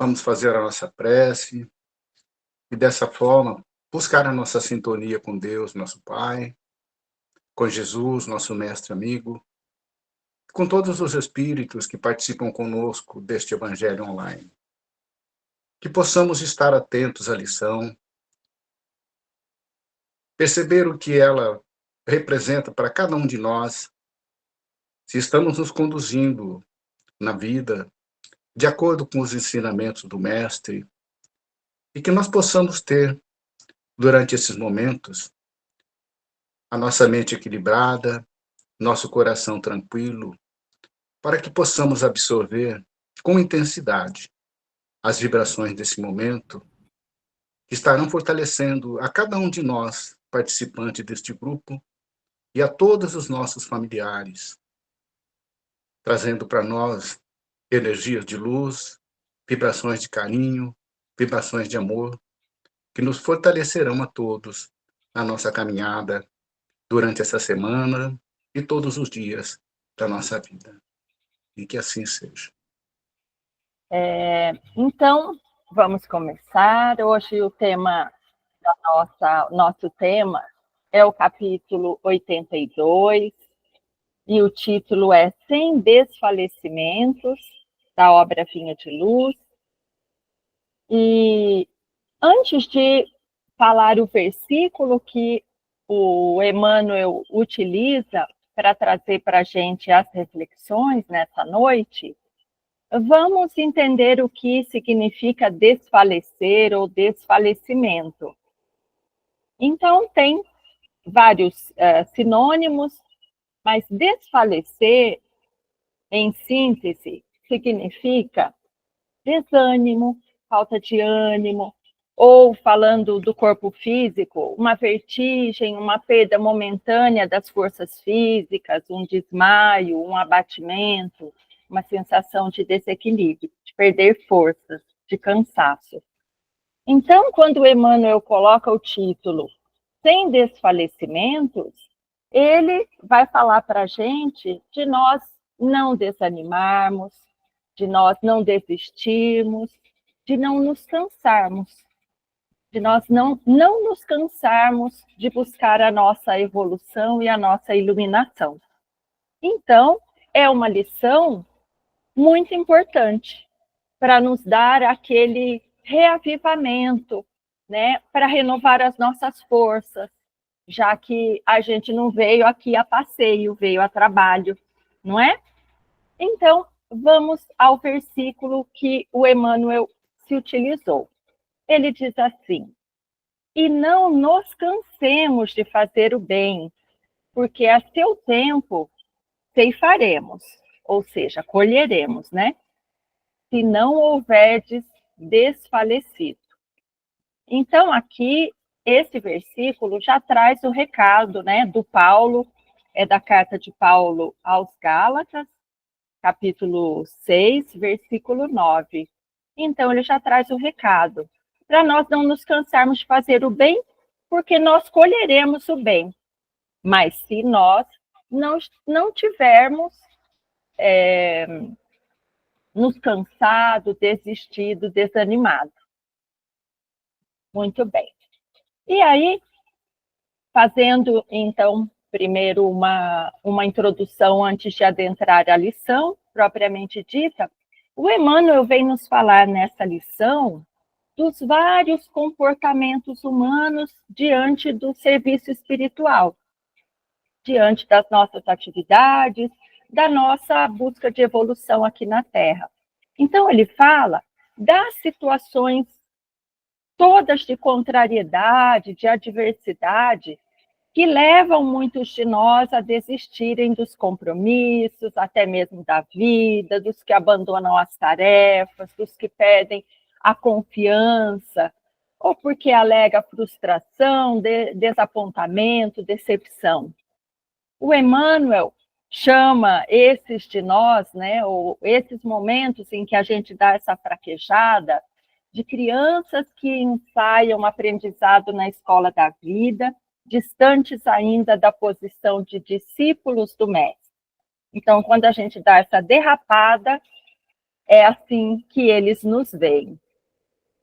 Vamos fazer a nossa prece e, dessa forma, buscar a nossa sintonia com Deus, nosso Pai, com Jesus, nosso mestre amigo, com todos os espíritos que participam conosco deste Evangelho online. Que possamos estar atentos à lição, perceber o que ela representa para cada um de nós, se estamos nos conduzindo na vida de acordo com os ensinamentos do Mestre, e que nós possamos ter, durante esses momentos, a nossa mente equilibrada, nosso coração tranquilo, para que possamos absorver com intensidade as vibrações desse momento, que estarão fortalecendo a cada um de nós, participante deste grupo, e a todos os nossos familiares, trazendo para nós energias de luz, vibrações de carinho, vibrações de amor, que nos fortalecerão a todos na nossa caminhada durante essa semana e todos os dias da nossa vida. E que assim seja. Então, vamos começar. Hoje o tema nosso tema é o capítulo 82, e o título é Sem Desfalecimentos, da obra Vinha de Luz. E antes de falar o versículo que o Emmanuel utiliza para trazer para a gente as reflexões nessa noite, vamos entender o que significa desfalecer ou desfalecimento. Então, tem vários sinônimos, mas desfalecer, em síntese, significa desânimo, falta de ânimo, ou, falando do corpo físico, uma vertigem, uma perda momentânea das forças físicas, um desmaio, um abatimento, uma sensação de desequilíbrio, de perder forças, de cansaço. Então, quando o Emmanuel coloca o título Sem Desfalecimentos, ele vai falar para a gente de nós não desanimarmos, de nós não desistirmos, de não nos cansarmos, de nós não nos cansarmos de buscar a nossa evolução e a nossa iluminação. Então, é uma lição muito importante para nos dar aquele reavivamento, né, para renovar as nossas forças, já que a gente não veio aqui a passeio, veio a trabalho, não é? Então, vamos ao versículo que o Emmanuel se utilizou. Ele diz assim: e não nos cansemos de fazer o bem, porque a seu tempo ceifaremos, ou seja, colheremos, né? Se não houverdes desfalecido. Então, aqui, esse versículo já traz o recado, né, do Paulo, é da carta de Paulo aos Gálatas, capítulo 6, versículo 9. Então, ele já traz o recado, para nós não nos cansarmos de fazer o bem, porque nós colheremos o bem. Mas se nós não tivermos nos cansado, desistido, desanimado. Muito bem. E aí, fazendo, então, primeiro uma introdução antes de adentrar a lição, propriamente dita, o Emmanuel vem nos falar nessa lição dos vários comportamentos humanos diante do serviço espiritual, diante das nossas atividades, da nossa busca de evolução aqui na Terra. Então, ele fala das situações todas de contrariedade, de adversidade, que levam muitos de nós a desistirem dos compromissos, até mesmo da vida, dos que abandonam as tarefas, dos que perdem a confiança, ou porque alega frustração, desapontamento, decepção. O Emmanuel chama esses de nós, né, ou esses momentos em que a gente dá essa fraquejada, de crianças que ensaiam aprendizado na escola da vida, distantes ainda da posição de discípulos do Mestre. Então, quando a gente dá essa derrapada, é assim que eles nos veem.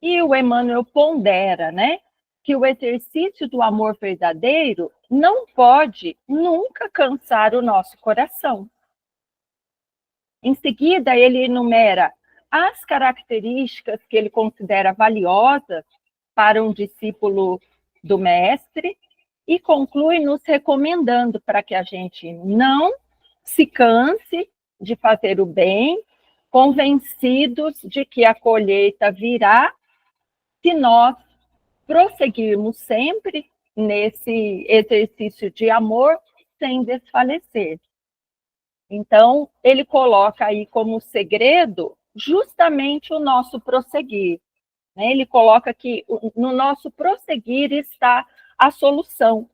E o Emmanuel pondera, né, que o exercício do amor verdadeiro não pode nunca cansar o nosso coração. Em seguida, ele enumera as características que ele considera valiosas para um discípulo do mestre e conclui nos recomendando para que a gente não se canse de fazer o bem, convencidos de que a colheita virá se nós prosseguirmos sempre nesse exercício de amor sem desfalecer. Então, ele coloca aí como segredo justamente o nosso prosseguir. Né? Ele coloca que no nosso prosseguir está a solução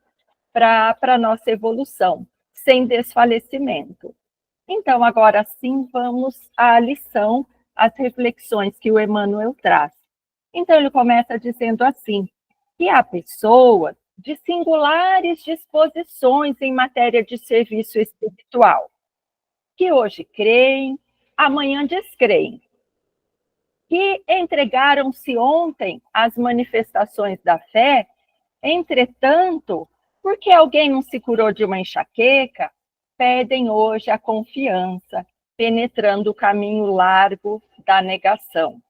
para a nossa evolução, sem desfalecimento. Então, agora sim, vamos à lição, às reflexões que o Emmanuel traz. Então, ele começa dizendo assim, que há pessoas de singulares disposições em matéria de serviço espiritual, que hoje creem, amanhã descreem, que entregaram-se ontem às manifestações da fé, entretanto, porque alguém não se curou de uma enxaqueca, pedem hoje a confiança, penetrando o caminho largo da negação.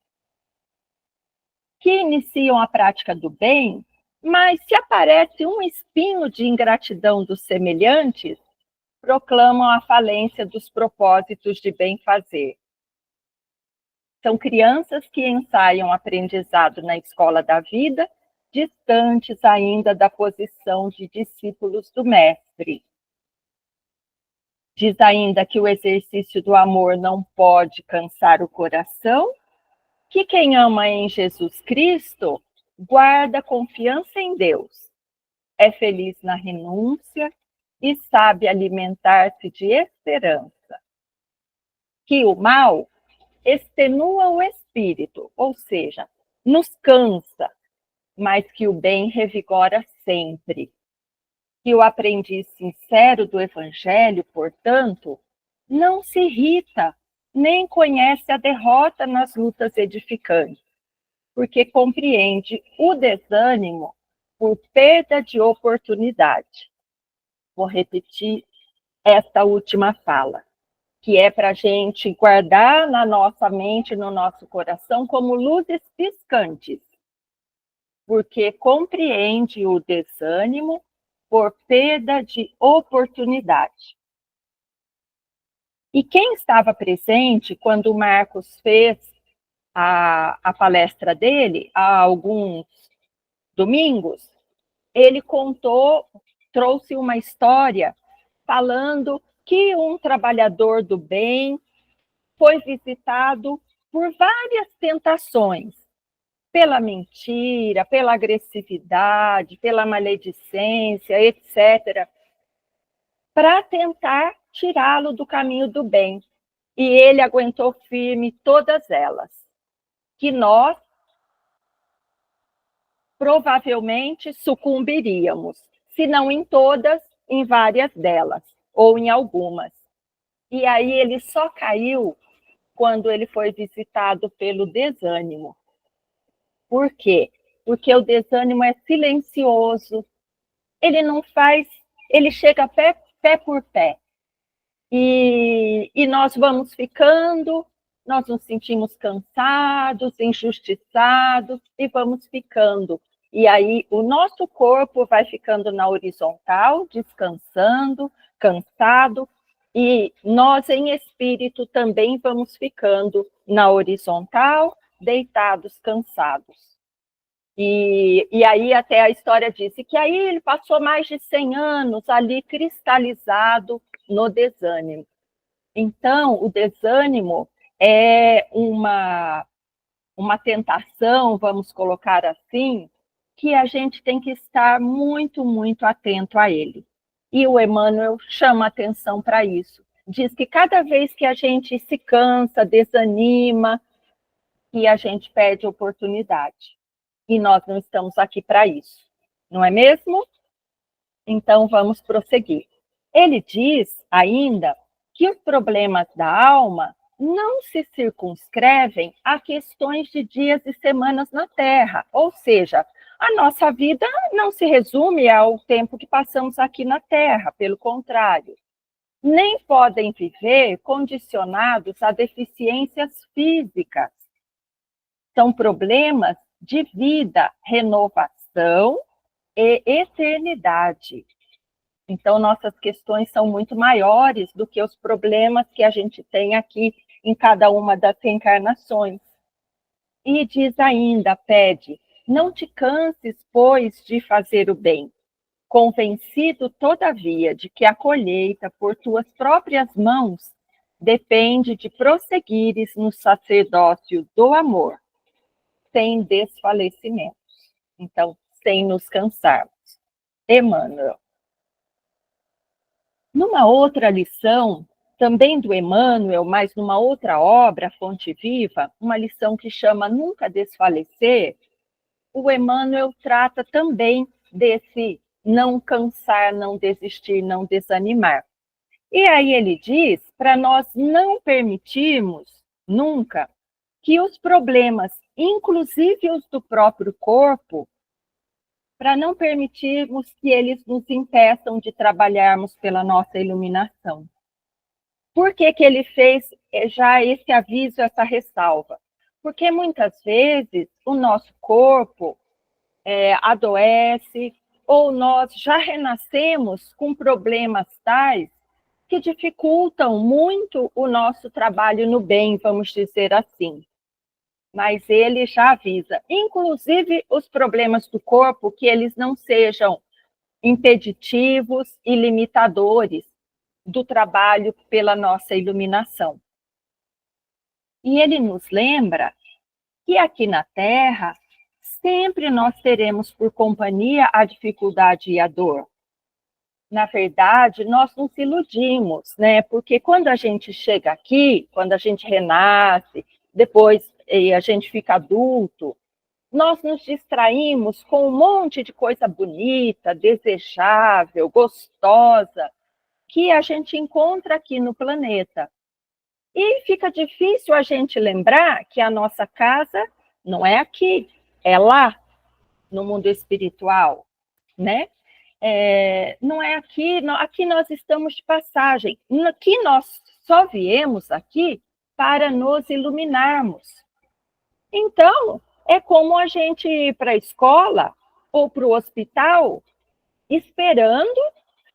Que iniciam a prática do bem, mas se aparece um espinho de ingratidão dos semelhantes, proclamam a falência dos propósitos de bem-fazer. São crianças que ensaiam aprendizado na escola da vida, distantes ainda da posição de discípulos do Mestre. Diz ainda que o exercício do amor não pode cansar o coração, que quem ama em Jesus Cristo guarda confiança em Deus, é feliz na renúncia e sabe alimentar-se de esperança. Que o mal extenua o espírito, ou seja, nos cansa, mas que o bem revigora sempre. Que o aprendiz sincero do Evangelho, portanto, não se irrita, nem conhece a derrota nas lutas edificantes, porque compreende o desânimo por perda de oportunidade. Vou repetir esta última fala, que é para a gente guardar na nossa mente, no nosso coração, como luzes piscantes, porque compreende o desânimo por perda de oportunidade. E quem estava presente quando o Marcos fez a palestra dele, há alguns domingos, ele trouxe uma história falando que um trabalhador do bem foi visitado por várias tentações, pela mentira, pela agressividade, pela maledicência, etc., para tentar tirá-lo do caminho do bem. E ele aguentou firme todas elas, que nós provavelmente sucumbiríamos, se não em todas, em várias delas, ou em algumas. E aí ele só caiu quando ele foi visitado pelo desânimo. Por quê? Porque o desânimo é silencioso, ele não faz, ele chega pé por pé. E nós vamos ficando, nós nos sentimos cansados, injustiçados, e vamos ficando. E aí o nosso corpo vai ficando na horizontal, descansando, cansado, e nós em espírito também vamos ficando na horizontal, deitados, cansados. E aí até a história disse que aí ele passou mais de 100 anos ali cristalizado no desânimo. Então, o desânimo é uma tentação, vamos colocar assim, que a gente tem que estar muito, muito atento a ele. E o Emmanuel chama atenção para isso. Diz que cada vez que a gente se cansa, desanima, que a gente perde oportunidade. E nós não estamos aqui para isso, não é mesmo? Então, vamos prosseguir. Ele diz ainda que os problemas da alma não se circunscrevem a questões de dias e semanas na Terra, ou seja, a nossa vida não se resume ao tempo que passamos aqui na Terra, pelo contrário, nem podem viver condicionados a deficiências físicas. São problemas de vida, renovação e eternidade. Então, nossas questões são muito maiores do que os problemas que a gente tem aqui em cada uma das reencarnações. E diz ainda, pede, não te canses, pois, de fazer o bem, convencido, todavia, de que a colheita por tuas próprias mãos depende de prosseguires no sacerdócio do amor, sem desfalecimentos. Então, sem nos cansarmos. Emmanuel. Numa outra lição, também do Emmanuel, mas numa outra obra, Fonte Viva, uma lição que chama Nunca Desfalecer, o Emmanuel trata também desse não cansar, não desistir, não desanimar. E aí ele diz para nós não permitirmos nunca que os problemas, inclusive os do próprio corpo, para não permitirmos que eles nos impeçam de trabalharmos pela nossa iluminação. Por que que ele fez já esse aviso, essa ressalva? Porque muitas vezes o nosso corpo adoece, ou nós já renascemos com problemas tais que dificultam muito o nosso trabalho no bem, vamos dizer assim. Mas ele já avisa, inclusive os problemas do corpo, que eles não sejam impeditivos e limitadores do trabalho pela nossa iluminação. E ele nos lembra que aqui na Terra, sempre nós teremos por companhia a dificuldade e a dor. Na verdade, nós nos iludimos, né? Porque quando a gente chega aqui, quando a gente renasce, depois a gente fica adulto, nós nos distraímos com um monte de coisa bonita, desejável, gostosa, que a gente encontra aqui no planeta. E fica difícil a gente lembrar que a nossa casa não é aqui, é lá, no mundo espiritual, né? Não é aqui, aqui nós estamos de passagem. Aqui nós só viemos aqui para nos iluminarmos. Então, é como a gente ir para a escola ou para o hospital esperando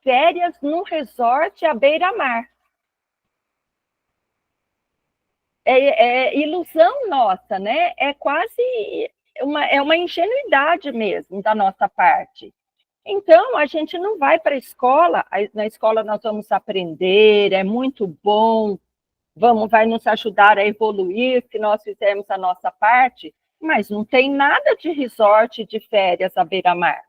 férias num resort à beira-mar. É ilusão nossa, né? É quase uma ingenuidade mesmo da nossa parte. Então, a gente não vai para a escola, na escola nós vamos aprender, é muito bom, vai nos ajudar a evoluir se nós fizermos a nossa parte, mas não tem nada de resort de férias à beira-mar.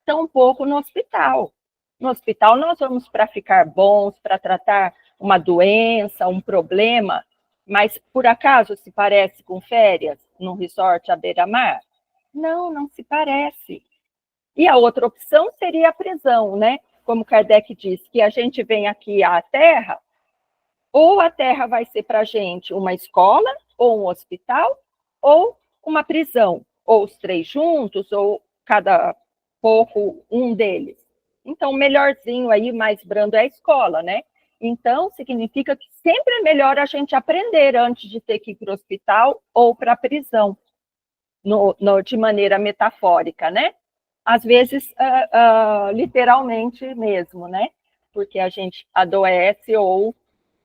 Tampouco no hospital. No hospital nós vamos para ficar bons, para tratar uma doença, um problema, mas por acaso se parece com férias num resort à beira-mar? Não, não se parece. E a outra opção seria a prisão, né? Como Kardec diz, que a gente vem aqui à Terra, ou a Terra vai ser para a gente uma escola, ou um hospital, ou uma prisão, ou os três juntos, ou cada pouco um deles. Então, melhorzinho aí, mais brando é a escola, né? Então, significa que sempre é melhor a gente aprender antes de ter que ir para o hospital ou para a prisão, de maneira metafórica, né? Às vezes, literalmente mesmo, né? Porque a gente adoece ou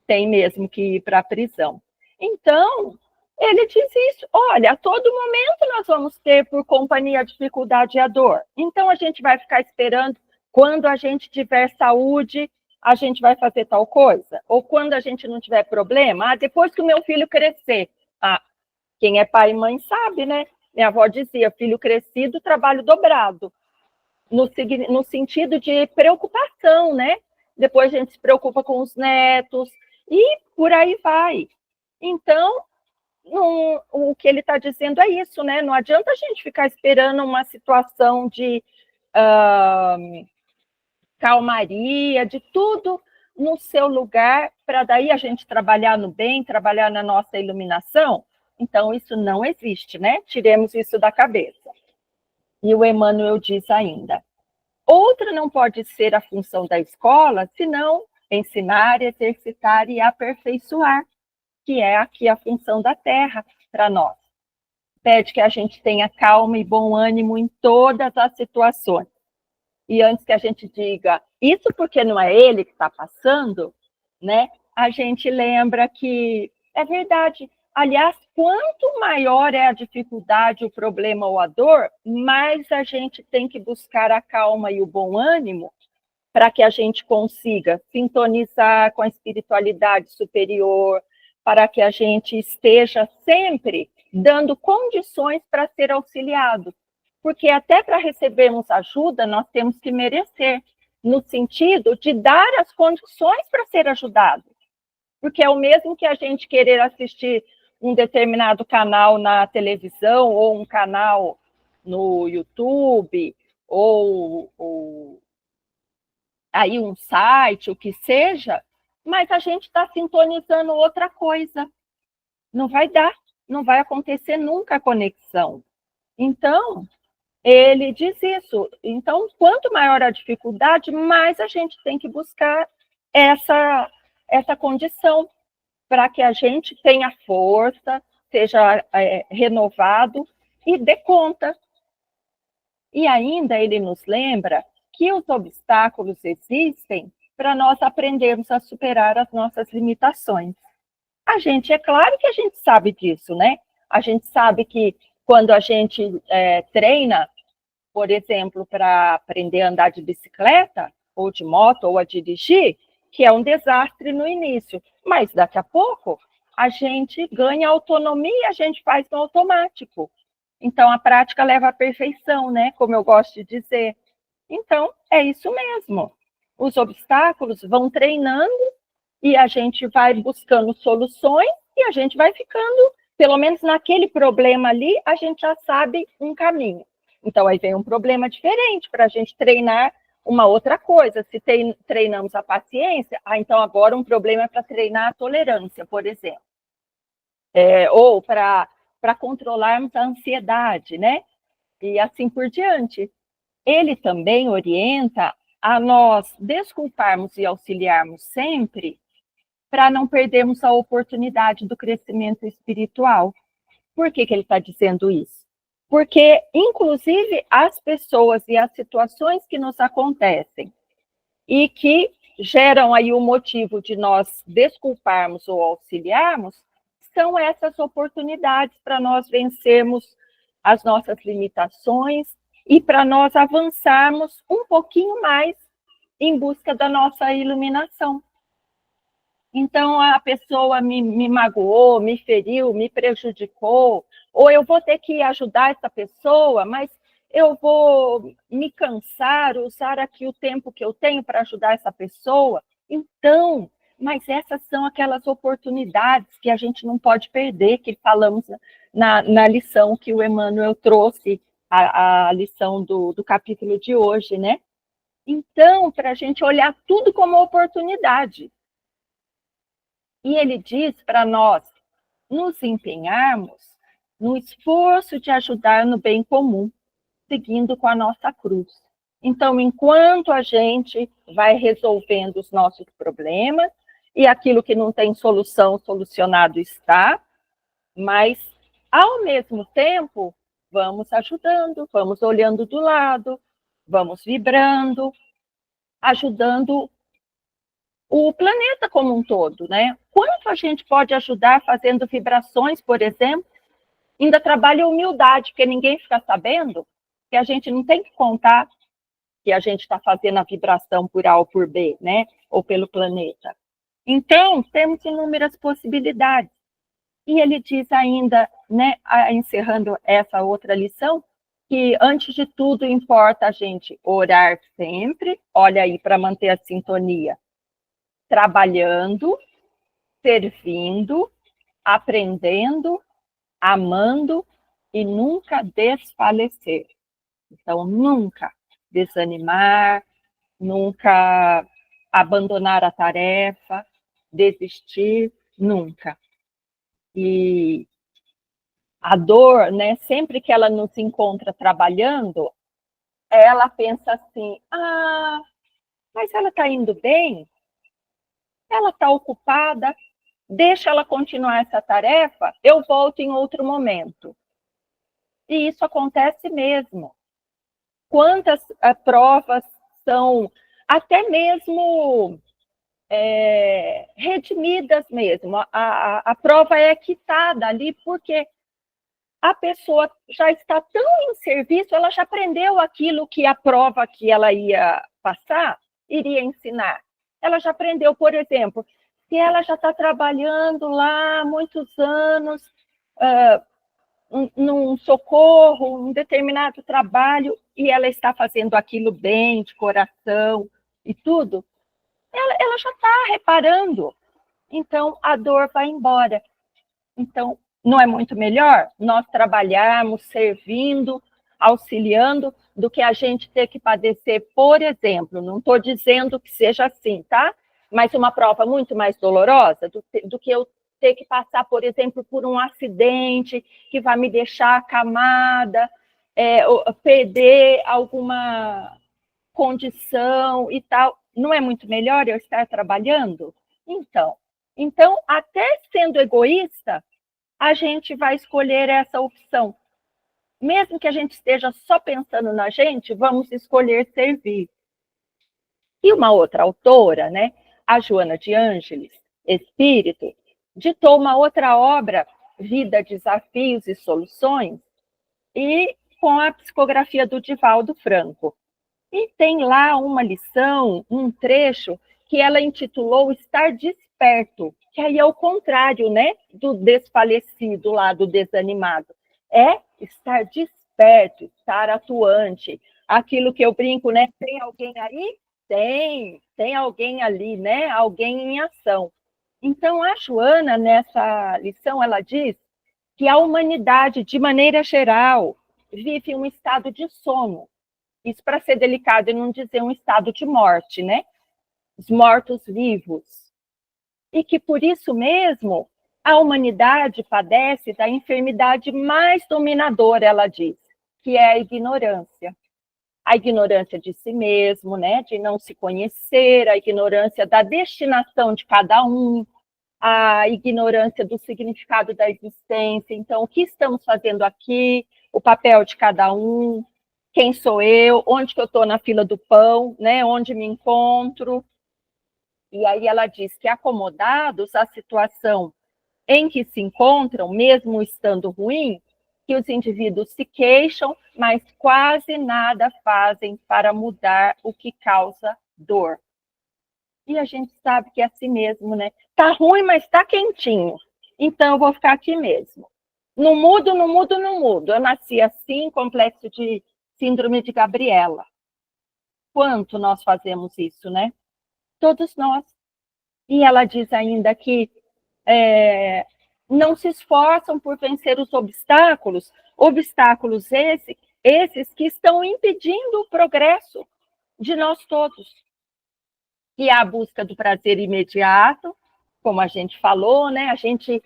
tem mesmo que ir para a prisão. Então, ele diz isso, olha, a todo momento nós vamos ter por companhia a dificuldade e a dor. Então, a gente vai ficar esperando quando a gente tiver saúde, a gente vai fazer tal coisa? Ou quando a gente não tiver problema, depois que o meu filho crescer. Quem é pai e mãe sabe, né? Minha avó dizia, filho crescido, trabalho dobrado. No sentido de preocupação, né? Depois a gente se preocupa com os netos, e por aí vai. Então, o que ele está dizendo é isso, né? Não adianta a gente ficar esperando uma situação de calmaria, de tudo no seu lugar, para daí a gente trabalhar no bem, trabalhar na nossa iluminação? Então, isso não existe, né? Tiremos isso da cabeça. E o Emmanuel diz ainda: outra não pode ser a função da escola, senão ensinar, exercitar e aperfeiçoar, que é aqui a função da Terra para nós. Pede que a gente tenha calma e bom ânimo em todas as situações. E antes que a gente diga, isso porque não é ele que está passando, né? A gente lembra que é verdade. Aliás, quanto maior é a dificuldade, o problema ou a dor, mais a gente tem que buscar a calma e o bom ânimo para que a gente consiga sintonizar com a espiritualidade superior, para que a gente esteja sempre dando condições para ser auxiliado. Porque até para recebermos ajuda, nós temos que merecer, no sentido de dar as condições para ser ajudado. Porque é o mesmo que a gente querer assistir um determinado canal na televisão, ou um canal no YouTube, ou aí um site, o que seja, mas a gente está sintonizando outra coisa. Não vai dar, não vai acontecer nunca a conexão. Então, ele diz isso. Então, quanto maior a dificuldade, mais a gente tem que buscar essa condição para que a gente tenha força, seja renovado e dê conta. E ainda ele nos lembra que os obstáculos existem para nós aprendermos a superar as nossas limitações. A gente, é claro que a gente sabe disso, né? A gente sabe que quando a gente treina, por exemplo, para aprender a andar de bicicleta, ou de moto, ou a dirigir, que é um desastre no início. Mas daqui a pouco a gente ganha autonomia, a gente faz no automático. Então a prática leva à perfeição, né? Como eu gosto de dizer. Então é isso mesmo. Os obstáculos vão treinando e a gente vai buscando soluções e a gente vai ficando, pelo menos naquele problema ali, a gente já sabe um caminho. Então, aí vem um problema diferente para a gente treinar uma outra coisa. Se treinamos a paciência, então agora um problema é para treinar a tolerância, por exemplo. Ou para controlarmos a ansiedade, né? E assim por diante. Ele também orienta a nós desculparmos e auxiliarmos sempre para não perdermos a oportunidade do crescimento espiritual. Por que ele está dizendo isso? Porque, inclusive, as pessoas e as situações que nos acontecem e que geram aí o motivo de nós desculparmos ou auxiliarmos, são essas oportunidades para nós vencermos as nossas limitações e para nós avançarmos um pouquinho mais em busca da nossa iluminação. Então, a pessoa me magoou, me feriu, me prejudicou, ou eu vou ter que ajudar essa pessoa, mas eu vou me cansar, usar aqui o tempo que eu tenho para ajudar essa pessoa. Então, mas essas são aquelas oportunidades que a gente não pode perder, que falamos na lição que o Emmanuel trouxe, a lição do capítulo de hoje, né? Então, para a gente olhar tudo como oportunidade. E ele diz para nós nos empenharmos no esforço de ajudar no bem comum, seguindo com a nossa cruz. Então, enquanto a gente vai resolvendo os nossos problemas, e aquilo que não tem solução, solucionado está, mas, ao mesmo tempo, vamos ajudando, vamos olhando do lado, vamos vibrando, ajudando o planeta como um todo, né? Quanto a gente pode ajudar fazendo vibrações, por exemplo, ainda trabalha a humildade, porque ninguém fica sabendo que a gente não tem que contar que a gente está fazendo a vibração por A ou por B, né? Ou pelo planeta. Então, temos inúmeras possibilidades. E ele diz ainda, né, encerrando essa outra lição, que antes de tudo importa a gente orar sempre, olha aí, para manter a sintonia, trabalhando, servindo, aprendendo, amando e nunca desfalecer. Então, nunca desanimar, nunca abandonar a tarefa, desistir, nunca. E a dor, né, sempre que ela nos encontra trabalhando, ela pensa assim, mas ela está indo bem? Ela está ocupada? Deixa ela continuar essa tarefa, eu volto em outro momento. E isso acontece mesmo. Quantas provas são até mesmo redimidas mesmo. A prova é quitada ali porque a pessoa já está tão em serviço, ela já aprendeu aquilo que a prova que ela ia passar iria ensinar. Ela já aprendeu, por exemplo, se ela já está trabalhando lá há muitos anos, num socorro, um determinado trabalho, e ela está fazendo aquilo bem, de coração e tudo, ela já está reparando. Então, a dor vai embora. Então, não é muito melhor nós trabalharmos servindo, auxiliando, do que a gente ter que padecer, por exemplo, não estou dizendo que seja assim, tá? Mas uma prova muito mais dolorosa do que eu ter que passar, por exemplo, por um acidente que vai me deixar acamada, perder alguma condição e tal. Não é muito melhor eu estar trabalhando? Então, até sendo egoísta, a gente vai escolher essa opção. Mesmo que a gente esteja só pensando na gente, vamos escolher servir. E uma outra autora, né, a Joana de Ângeles, Espírito, ditou uma outra obra, Vida, Desafios e Soluções, e com a psicografia do Divaldo Franco. E tem lá uma lição, um trecho, que ela intitulou Estar Desperto, que aí é o contrário, né, do desfalecido lá, do desanimado. É estar desperto, estar atuante. Aquilo que eu brinco, né, tem alguém aí? Tem alguém ali, né, alguém em ação. Então, a Joana, nessa lição, ela diz que a humanidade, de maneira geral, vive um estado de sono. Isso para ser delicado e não dizer um estado de morte, né? Os mortos-vivos. E que, por isso mesmo, a humanidade padece da enfermidade mais dominadora, ela diz, que é a ignorância. A ignorância de si mesmo, né? De não se conhecer, a ignorância da destinação de cada um, a ignorância do significado da existência. Então, o que estamos fazendo aqui, o papel de cada um, quem sou eu, onde que eu estou na fila do pão, né? Onde me encontro. E aí ela diz que acomodados à situação em que se encontram, mesmo estando ruim, que os indivíduos se queixam, mas quase nada fazem para mudar o que causa dor. E a gente sabe que é assim mesmo, né? Tá ruim, mas tá quentinho. Então eu vou ficar aqui mesmo. Não mudo, não mudo, não mudo. Eu nasci assim, complexo de síndrome de Gabriela. Quanto nós fazemos isso, né? Todos nós. E ela diz ainda que não se esforçam por vencer os obstáculos, obstáculos esses que estão impedindo o progresso de nós todos. E a busca do prazer imediato, como a gente falou, né? A gente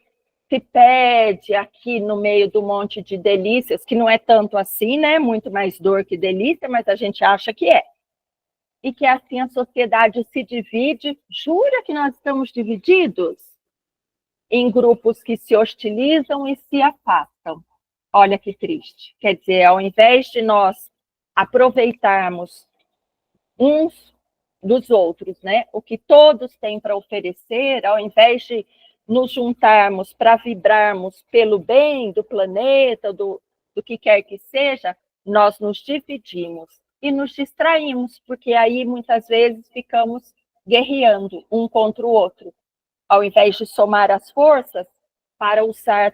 se perde aqui no meio do monte de delícias, que não é tanto assim, né? Muito mais dor que delícia, mas a gente acha que é. E que assim a sociedade se divide. Jura que nós estamos divididos? Em grupos que se hostilizam e se afastam. Olha que triste. Quer dizer, ao invés de nós aproveitarmos uns dos outros, né? O que todos têm para oferecer, ao invés de nos juntarmos para vibrarmos pelo bem do planeta, do que quer que seja, nós nos dividimos e nos distraímos, porque aí muitas vezes ficamos guerreando um contra o outro, ao invés de somar as forças para usar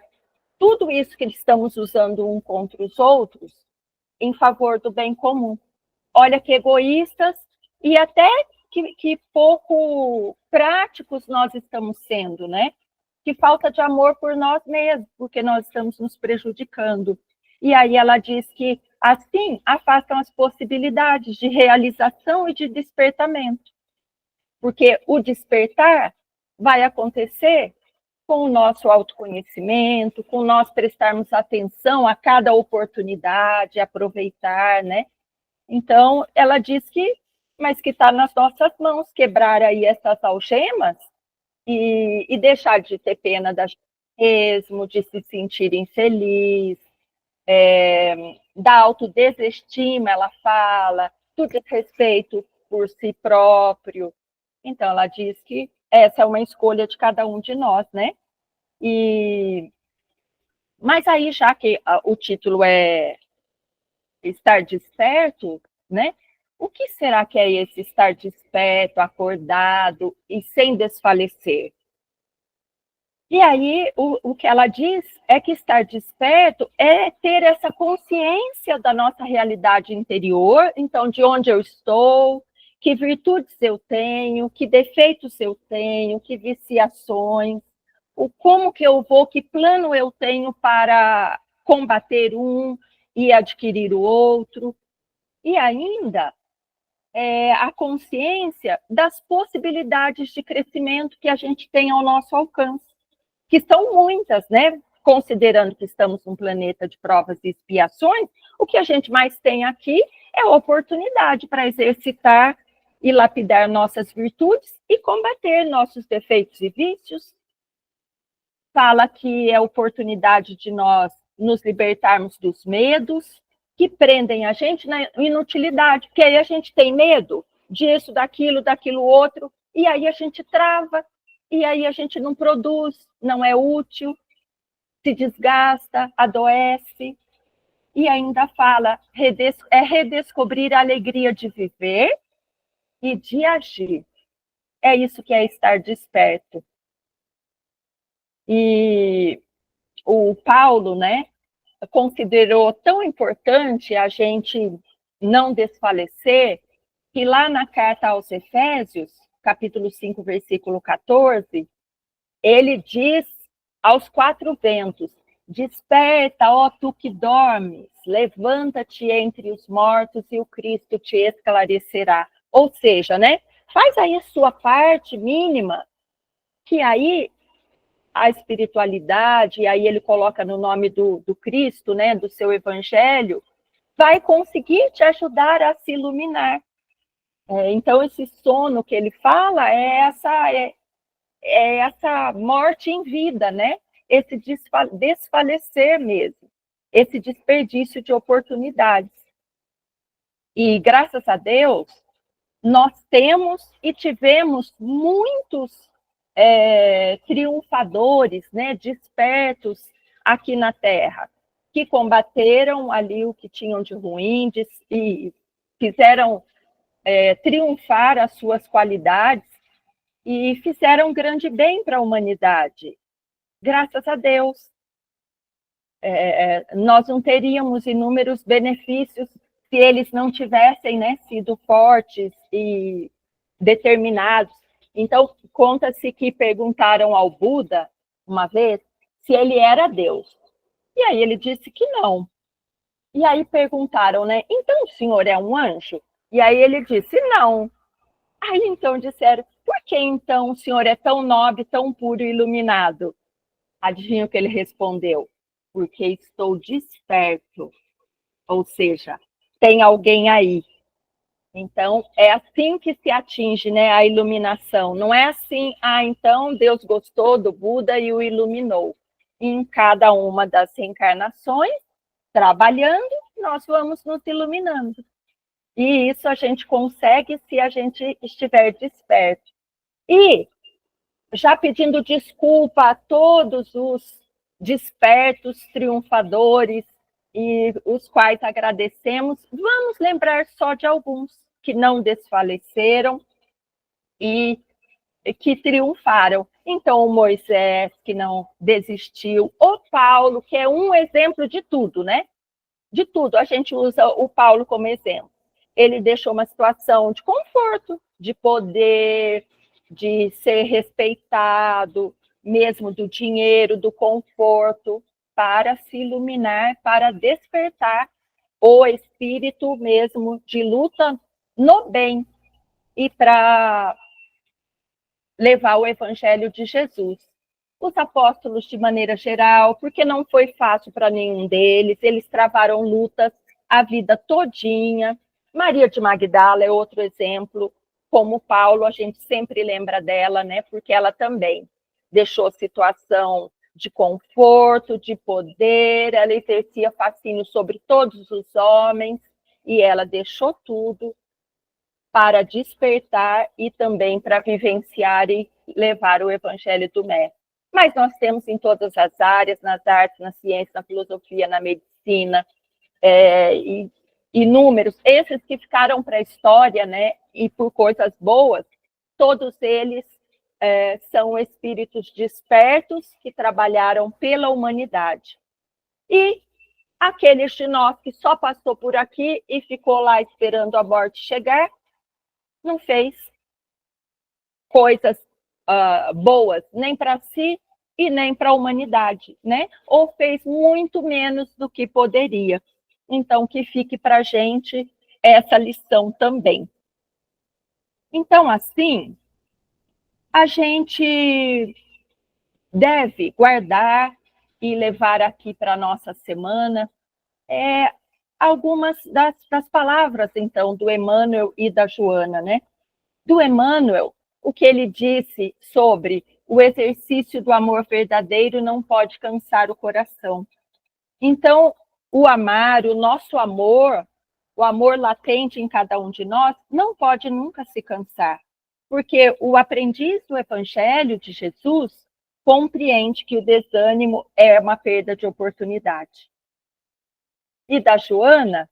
tudo isso que estamos usando um contra os outros em favor do bem comum. Olha que egoístas e até que pouco práticos nós estamos sendo, né? Que falta de amor por nós mesmos, porque nós estamos nos prejudicando. E aí ela diz que, assim, afastam as possibilidades de realização e de despertamento. Porque o despertar vai acontecer com o nosso autoconhecimento, com nós prestarmos atenção a cada oportunidade, aproveitar, né? Então, ela diz que, mas que está nas nossas mãos quebrar aí essas algemas e deixar de ter pena da gente mesmo, de se sentir infeliz, da autodesestima, ela fala, do desrespeito por si próprio. Então, ela diz que essa é uma escolha de cada um de nós, né? Mas aí, já que o título é Estar Desperto, né? O que será que é esse estar desperto, acordado e sem desfalecer? E aí, o que ela diz é que estar desperto é ter essa consciência da nossa realidade interior, então, de onde eu estou, que virtudes eu tenho, que defeitos eu tenho, que viciações, como que eu vou, que plano eu tenho para combater um e adquirir o outro. E ainda, a consciência das possibilidades de crescimento que a gente tem ao nosso alcance, que são muitas, né? Considerando que estamos num planeta de provas e expiações, o que a gente mais tem aqui é a oportunidade para exercitar e lapidar nossas virtudes e combater nossos defeitos e vícios. Fala que é a oportunidade de nós nos libertarmos dos medos que prendem a gente na inutilidade, porque aí a gente tem medo disso, daquilo outro, e aí a gente trava, e aí a gente não produz, não é útil, se desgasta, adoece, e ainda fala, redescobrir a alegria de viver e de agir. É isso que é estar desperto. E o Paulo, né, considerou tão importante a gente não desfalecer, que lá na carta aos Efésios, capítulo 5, versículo 14, ele diz aos quatro ventos: desperta, ó tu que dormes, levanta-te entre os mortos e o Cristo te esclarecerá. Ou seja, né, faz aí a sua parte mínima, que aí a espiritualidade, e aí ele coloca no nome do Cristo, né, do seu evangelho, vai conseguir te ajudar a se iluminar. Então, esse sono que ele fala é essa morte em vida, né? Esse desfalecer mesmo, esse desperdício de oportunidades. E, graças a Deus, nós temos e tivemos muitos triunfadores, né, despertos aqui na Terra, que combateram ali o que tinham de ruim e fizeram triunfar as suas qualidades e fizeram grande bem para a humanidade. Graças a Deus. Nós não teríamos inúmeros benefícios se eles não tivessem, né, sido fortes e determinados. Então, conta-se que perguntaram ao Buda, uma vez, se ele era Deus. E aí ele disse que não. E aí perguntaram, né, então o senhor é um anjo? E aí ele disse, não. Aí então disseram, por que então o senhor é tão nobre, tão puro e iluminado? Adivinha o que ele respondeu? Porque estou desperto. Ou seja, tem alguém aí. Então, é assim que se atinge, né, a iluminação. Não é assim, então Deus gostou do Buda e o iluminou. Em cada uma das reencarnações, trabalhando, nós vamos nos iluminando. E isso a gente consegue se a gente estiver desperto. E, já pedindo desculpa a todos os despertos triunfadores, e os quais agradecemos, vamos lembrar só de alguns que não desfaleceram e que triunfaram. Então, o Moisés, que não desistiu, o Paulo, que é um exemplo de tudo, né? De tudo, a gente usa o Paulo como exemplo. Ele deixou uma situação de conforto, de poder, de ser respeitado, mesmo do dinheiro, do conforto, para se iluminar, para despertar o espírito mesmo de luta no bem e para levar o evangelho de Jesus. Os apóstolos, de maneira geral, porque não foi fácil para nenhum deles, eles travaram lutas a vida todinha. Maria de Magdala é outro exemplo, como Paulo, a gente sempre lembra dela, né? Porque ela também deixou situação de conforto, de poder, ela exercia fascínio sobre todos os homens, e ela deixou tudo para despertar e também para vivenciar e levar o evangelho do Mestre. Mas nós temos em todas as áreas, nas artes, na ciência, na filosofia, na medicina, e inúmeros, esses que ficaram para a história, né, e por coisas boas, todos eles são espíritos despertos que trabalharam pela humanidade. E aqueles de nós que só passou por aqui e ficou lá esperando a morte chegar, não fez coisas boas, nem para si e nem para a humanidade, né? Ou fez muito menos do que poderia. Então, que fique para a gente essa lição também. Então, assim, a gente deve guardar e levar aqui para a nossa semana algumas das palavras, então, do Emmanuel e da Joana, né? Do Emmanuel, o que ele disse sobre o exercício do amor verdadeiro não pode cansar o coração. Então, o amar, o nosso amor, o amor latente em cada um de nós, não pode nunca se cansar, porque o aprendiz do Evangelho de Jesus compreende que o desânimo é uma perda de oportunidade. E da Joana,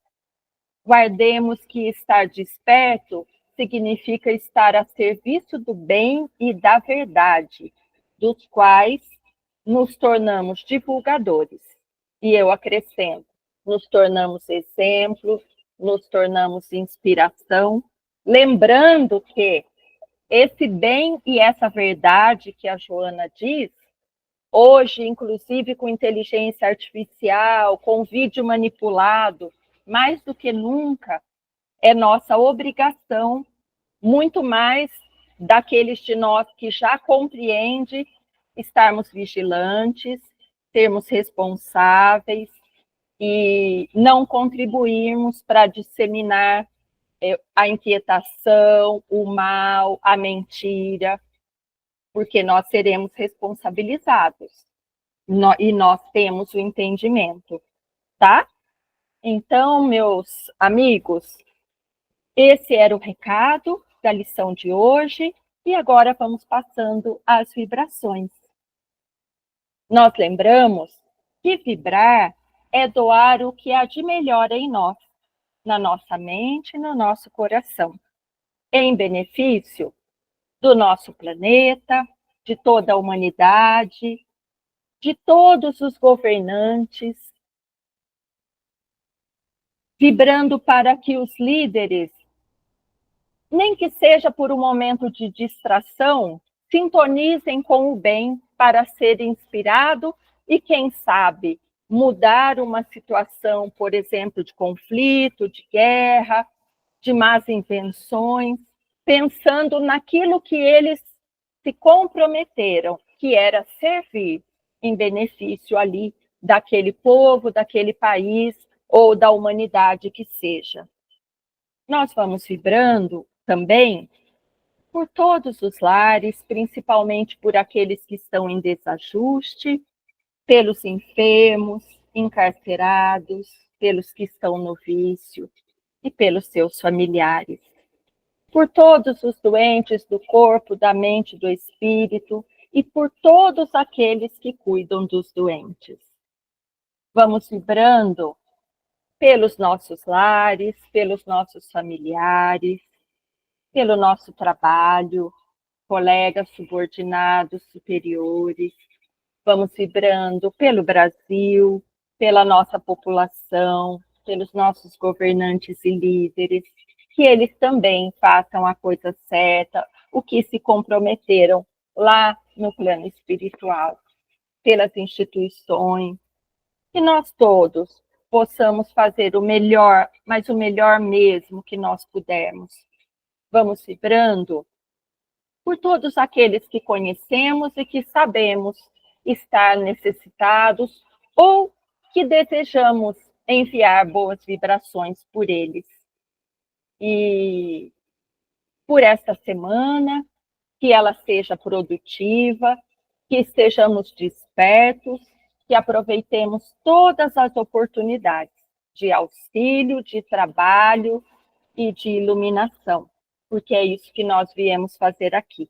guardemos que estar desperto significa estar a serviço do bem e da verdade, dos quais nos tornamos divulgadores. E eu acrescento, nos tornamos exemplo, nos tornamos inspiração, lembrando que esse bem e essa verdade que a Joana diz, hoje, inclusive com inteligência artificial, com vídeo manipulado, mais do que nunca, é nossa obrigação, muito mais daqueles de nós que já compreende, estarmos vigilantes, sermos responsáveis e não contribuirmos para disseminar a inquietação, o mal, a mentira, porque nós seremos responsabilizados e nós temos o entendimento, tá? Então, meus amigos, esse era o recado da lição de hoje e agora vamos passando às vibrações. Nós lembramos que vibrar é doar o que há de melhor em nós, na nossa mente e no nosso coração, em benefício do nosso planeta, de toda a humanidade, de todos os governantes, vibrando para que os líderes, nem que seja por um momento de distração, sintonizem com o bem para ser inspirado e, quem sabe, mudar uma situação, por exemplo, de conflito, de guerra, de más invenções, pensando naquilo que eles se comprometeram, que era servir em benefício ali daquele povo, daquele país ou da humanidade que seja. Nós vamos vibrando também por todos os lares, principalmente por aqueles que estão em desajuste, pelos enfermos, encarcerados, pelos que estão no vício e pelos seus familiares. Por todos os doentes do corpo, da mente, do espírito e por todos aqueles que cuidam dos doentes. Vamos vibrando pelos nossos lares, pelos nossos familiares, pelo nosso trabalho, colegas subordinados, superiores. Vamos vibrando pelo Brasil, pela nossa população, pelos nossos governantes e líderes, que eles também façam a coisa certa, o que se comprometeram lá no plano espiritual, pelas instituições, que nós todos possamos fazer o melhor, mas o melhor mesmo que nós pudermos. Vamos vibrando por todos aqueles que conhecemos e que sabemos estar necessitados ou que desejamos enviar boas vibrações por eles. E por esta semana, que ela seja produtiva, que estejamos despertos, que aproveitemos todas as oportunidades de auxílio, de trabalho e de iluminação, porque é isso que nós viemos fazer aqui.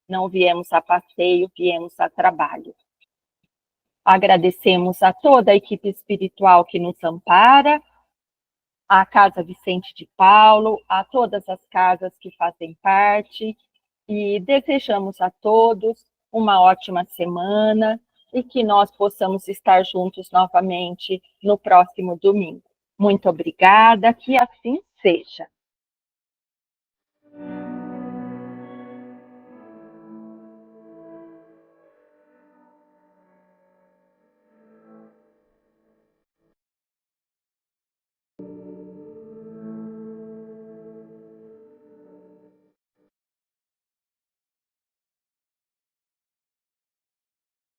Não viemos a passeio, viemos a trabalho. Agradecemos a toda a equipe espiritual que nos ampara, à Casa Vicente de Paulo, a todas as casas que fazem parte, e desejamos a todos uma ótima semana e que nós possamos estar juntos novamente no próximo domingo. Muito obrigada, que assim seja.